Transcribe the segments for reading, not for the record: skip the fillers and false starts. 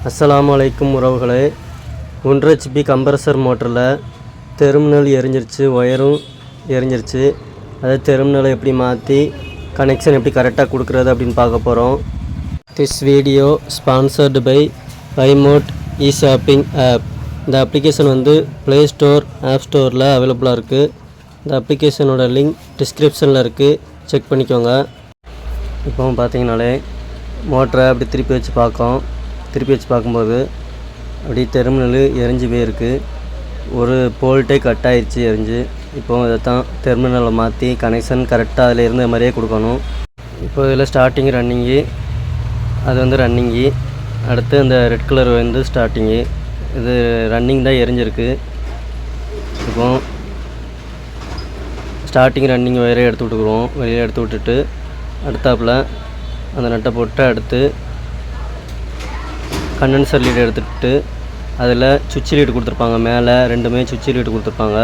அஸ்ஸலாமு அலைக்கும் உறவுகளே, 1.5 HP கம்ப்ரஸர் மோட்டரில் டெர்மினல் எரிஞ்சிருச்சு, ஒயரும் எரிஞ்சிருச்சு. அதை டெர்மினலை எப்படி மாற்றி கனெக்ஷன் எப்படி கரெக்டாக கொடுக்குறது அப்படின்னு பார்க்க போகிறோம். This video sponsored by Rymote e shopping app. இந்த அப்ளிகேஷன் வந்து ப்ளே ஸ்டோர், ஆப் ஸ்டோரில் அவைலபிளாக இருக்குது. இந்த அப்ளிகேஷனோட லிங்க் டிஸ்கிரிப்ஷனில் இருக்குது, செக் பண்ணிக்கோங்க. இப்போ பார்த்தீங்கனாலே மோட்டரை அப்படி திருப்பி வச்சு பார்க்கும்போது அப்படி டெர்மினல் எரிஞ்சு போயிருக்கு. ஒரு போல்ட்டே கட் ஆகிடுச்சு எரிஞ்சு. இப்போது இதை தான் டெர்மினலை மாற்றி கனெக்ஷன் கரெக்டாக அதில் இருந்த மாதிரியே கொடுக்கணும். இப்போ இதில் ஸ்டார்டிங் ரன்னிங்கு, அது வந்து ரன்னிங்கு. அடுத்து அந்த ரெட் கலர் வந்து ஸ்டார்டிங்கு. இது ரன்னிங் தான் எரிஞ்சிருக்கு. இப்போ ஸ்டார்டிங் ரன்னிங் ஒயரே எடுத்து விட்டுக்குருவோம். வெளியே எடுத்து விட்டுட்டு அடுத்தாப்பில் அந்த நட்டை போட்டு அடுத்து கண்டென்சர் லீடு எடுத்துகிட்டு அதில் சுவிட்ச் லீடு கொடுத்துருப்பாங்க. மேலே ரெண்டுமே சுவிட்ச் லீடு கொடுத்துருப்பாங்க.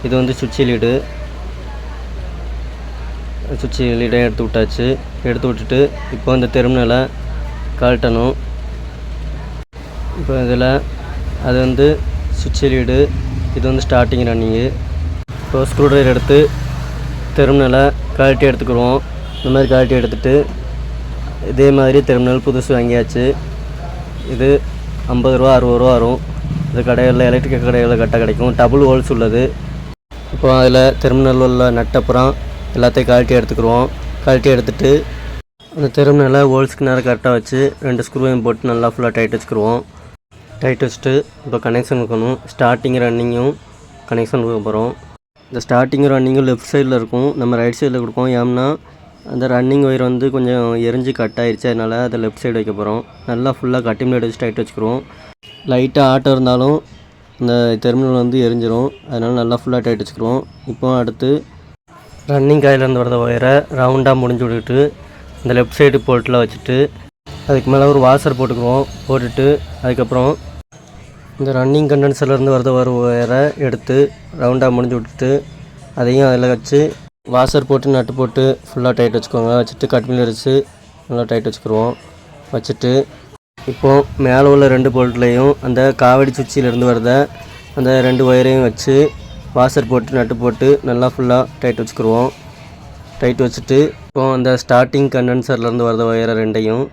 இது வந்து சுவிட்ச் லீடு எடுத்து விட்டாச்சு. எடுத்து விட்டுட்டு இப்போ இந்த டெர்மினலை கழட்டணும். இப்போ இதில் அது வந்து சுவிட்ச் லீடு, இது வந்து ஸ்டார்டிங் ரன்னிங்கு. இப்போ ஸ்க்ரூ ட்ரைவர் எடுத்து டெர்மினலை கழட்டி எடுத்துக்கிடுவோம். இந்த மாதிரி கழட்டி எடுத்துகிட்டு இதே மாதிரி டெர்மினல் புதுசு வாங்கியாச்சு. இது 50 ரூபா 60 ரூபா வரும். இது கடைகளில், எலக்ட்ரிக்கல் கடைகளில் கரெக்டாக கிடைக்கும். டபுள் ஹோல்ஸ் உள்ளது. இப்போ அதில் டெர்மினல் உள்ள நட்டப்புறம் எல்லாத்தையும் கழட்டி எடுத்துக்கிடுவோம். கழட்டி எடுத்துகிட்டு அந்த டெர்மினலை ஹோல்ஸ்க்கு நேரம் கரெக்டாக வச்சு 2 ஸ்க்ரூவையும் போட்டு நல்லா ஃபுல்லாக டைட் வச்சுக்கிடுவோம். டைட் வச்சுட்டு இப்போ கனெக்ஷன் கொடுக்கணும். ஸ்டார்டிங் ரன்னிங்கும் கனெக்ஷன் கொடுக்க போகிறோம். இந்த ஸ்டார்டிங் ரன்னிங்கும் லெஃப்ட் சைடில் இருக்கும், நம்ம ரைட் சைடில் கொடுப்போம். ஏன்னா அந்த ரன்னிங் ஒயர் வந்து கொஞ்சம் எரிஞ்சு கட் ஆகிடுச்சு, அதனால் அதை லெஃப்ட் சைடு வைக்க போகிறோம். நல்லா ஃபுல்லாக கட்டிங் பிளேட் வச்சு டைட் வச்சுக்கிறோம். லைட்டாக ஆட்டம் இருந்தாலும் இந்த டெர்மினல் வந்து எரிஞ்சிடும், அதனால் நல்லா ஃபுல்லாக டைட் வச்சுக்கிறோம். இப்போ அடுத்து ரன்னிங் காயிலேருந்து வரத ஒயரை ரவுண்டாக முடிஞ்சு விட்டுட்டு இந்த லெஃப்ட் சைடு போல்ட்டில் வச்சுட்டு அதுக்கு மேலே ஒரு வாஷர் போட்டுக்குவோம். போட்டுட்டு அதுக்கப்புறம் இந்த ரன்னிங் கண்டென்சர்லேருந்து வரத ஒயரை எடுத்து ரவுண்டாக முடிஞ்சு விட்டுட்டு அதையும் அதில் வச்சு வாஷர் போட்டு நட்டு போட்டு ஃபுல்லாக டைட் வச்சுக்கோங்க. வச்சுட்டு கட்மில் அடித்து நல்லா டைட் வச்சுக்கிடுவோம். வச்சுட்டு இப்போது மேலே உள்ள 2 போல்ட்லேயும் அந்த காவடி சுவிட்சிலேருந்து வரத அந்த 2 ஒயரையும் வச்சு வாஷர் போட்டு நட்டு போட்டு நல்லா ஃபுல்லாக டைட் வச்சுக்கிடுவோம். டைட் வச்சுட்டு இப்போது அந்த ஸ்டார்டிங் கண்டென்சர்லேருந்து வரத ஒயரை 2ஐயும்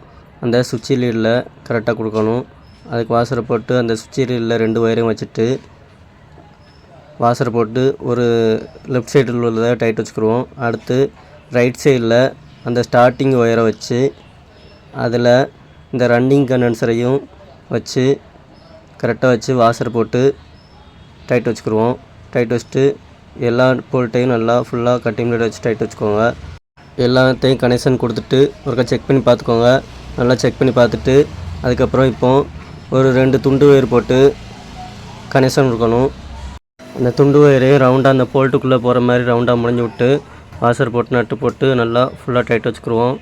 அந்த சுவிட்ச் லீடில் கரெக்டாக கொடுக்கணும். அதுக்கு வாஷரை போட்டு அந்த சுவிட்ச் லீடில் 2 ஒயரையும் வச்சுட்டு வாஷரை போட்டு ஒரு லெஃப்ட் சைடில் உள்ளதை டைட் வச்சுக்கிடுவோம். அடுத்து ரைட் சைடில் அந்த ஸ்டார்டிங் ஒயரை வச்சு அதில் இந்த ரன்னிங் கண்டென்சரையும் வச்சு கரெக்டாக வச்சு வாஷரை போட்டு டைட் வச்சுக்கிடுவோம். டைட் வச்சுட்டு எல்லா போல்ட்டையும் நல்லா ஃபுல்லாக கட்டிங் பிளேட் வச்சு டைட் வச்சுக்கோங்க. எல்லாத்தையும் கனெக்ஷன் கொடுத்துட்டு ஒருக்கா செக் பண்ணி பார்த்துக்கோங்க. நல்லா செக் பண்ணி பார்த்துட்டு அதுக்கப்புறம் இப்போது ஒரு 2 துண்டு ஒயர் போட்டு கனெக்ஷன் கொடுக்கணும். அந்த துண்டு ஒயரையும் ரவுண்டாக அந்த போல்ட்டுக்குள்ளே போகிற மாதிரி ரவுண்டாக முடிஞ்சு விட்டு வாஷர் போட்டு நட்டு போட்டு நல்லா ஃபுல்லாக டைட் வச்சுக்கிடுவோம்.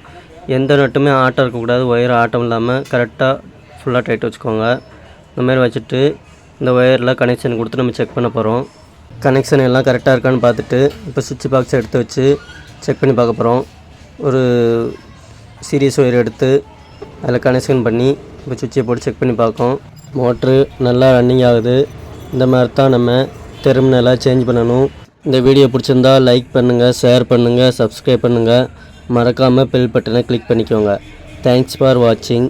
எந்த நட்டுமே ஆட்டம் இருக்கக்கூடாது, ஒயர் ஆட்டம் இல்லாமல் கரெக்டாக ஃபுல்லாக டைட் வச்சுக்கோங்க. இந்த மாதிரி வச்சுட்டு இந்த ஒயரில் கனெக்ஷன் கொடுத்து நம்ம செக் பண்ண போகிறோம். கனெக்ஷன் எல்லாம் கரெக்டாக இருக்கான்னு பார்த்துட்டு இப்போ சுவிட்ச் பாக்ஸ் எடுத்து வச்சு செக் பண்ணி பார்க்க போகிறோம். ஒரு சீரியஸ் ஒயர் எடுத்து அதில் கனெக்ஷன் பண்ணி இப்போ சுவிட்சை போட்டு செக் பண்ணி பார்ப்போம். மோட்ரு நல்லா ரன்னிங் ஆகுது. இந்த மாதிரி தான் நம்ம டெர்மினலை சேஞ்ச் பண்ணணும். இந்த வீடியோ பிடிச்சிருந்தா லைக் பண்ணுங்கள், ஷேர் பண்ணுங்கள், சப்ஸ்கிரைப் பண்ணுங்கள். மறக்காமல் பெல் பட்டனை கிளிக் பண்ணிக்கோங்க. தேங்க்ஸ் ஃபார் வாட்சிங்.